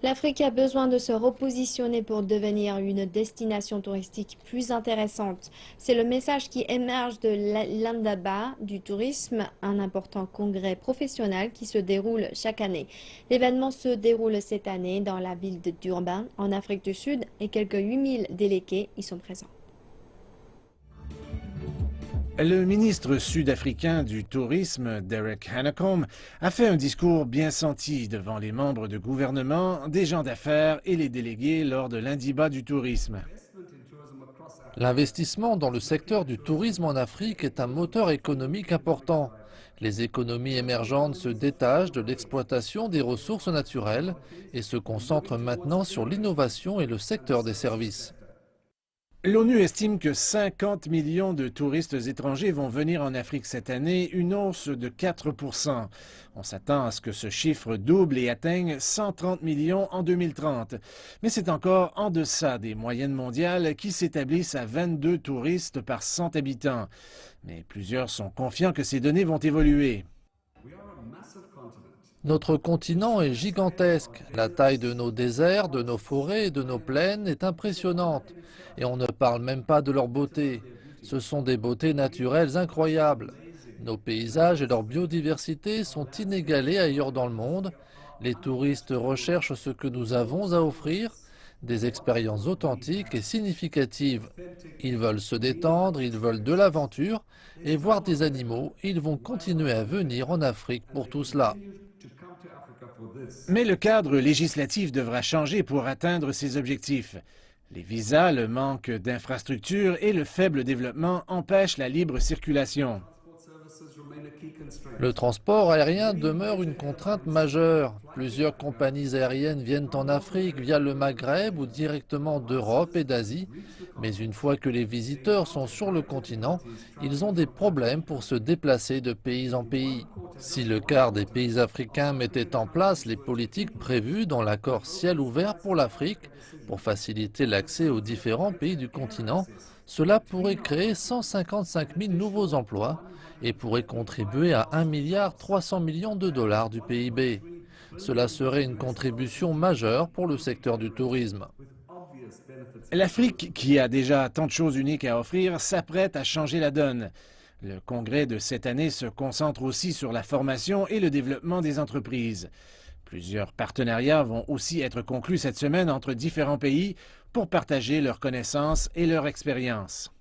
L'Afrique a besoin de se repositionner pour devenir une destination touristique plus intéressante. C'est le message qui émerge de l'Indaba du tourisme, un important congrès professionnel qui se déroule chaque année. L'événement se déroule cette année dans la ville de Durban, en Afrique du Sud, et quelques 8000 délégués y sont présents. Le ministre sud-africain du Tourisme, Derek Hanekom, a fait un discours bien senti devant les membres de gouvernement, des gens d'affaires et les délégués lors de l'Indiba du tourisme. L'investissement dans le secteur du tourisme en Afrique est un moteur économique important. Les économies émergentes se détachent de l'exploitation des ressources naturelles et se concentrent maintenant sur l'innovation et le secteur des services. L'ONU estime que 50 millions de touristes étrangers vont venir en Afrique cette année, une hausse de 4%. On s'attend à ce que ce chiffre double et atteigne 130 millions en 2030. Mais c'est encore en deçà des moyennes mondiales qui s'établissent à 22 touristes par 100 habitants. Mais plusieurs sont confiants que ces données vont évoluer. Notre continent est gigantesque. La taille de nos déserts, de nos forêts et de nos plaines est impressionnante. Et on ne parle même pas de leur beauté. Ce sont des beautés naturelles incroyables. Nos paysages et leur biodiversité sont inégalés ailleurs dans le monde. Les touristes recherchent ce que nous avons à offrir, des expériences authentiques et significatives. Ils veulent se détendre, ils veulent de l'aventure et voir des animaux. Ils vont continuer à venir en Afrique pour tout cela. Mais le cadre législatif devra changer pour atteindre ces objectifs. Les visas, le manque d'infrastructures et le faible développement empêchent la libre circulation. Le transport aérien demeure une contrainte majeure. Plusieurs compagnies aériennes viennent en Afrique via le Maghreb ou directement d'Europe et d'Asie. Mais une fois que les visiteurs sont sur le continent, ils ont des problèmes pour se déplacer de pays en pays. Si le quart des pays africains mettait en place les politiques prévues dans l'accord ciel ouvert pour l'Afrique, pour faciliter l'accès aux différents pays du continent, cela pourrait créer 155 000 nouveaux emplois et pourrait contribuer à 1,3 milliard de dollars du PIB. Cela serait une contribution majeure pour le secteur du tourisme. L'Afrique, qui a déjà tant de choses uniques à offrir, s'apprête à changer la donne. Le congrès de cette année se concentre aussi sur la formation et le développement des entreprises. Plusieurs partenariats vont aussi être conclus cette semaine entre différents pays pour partager leurs connaissances et leur expérience.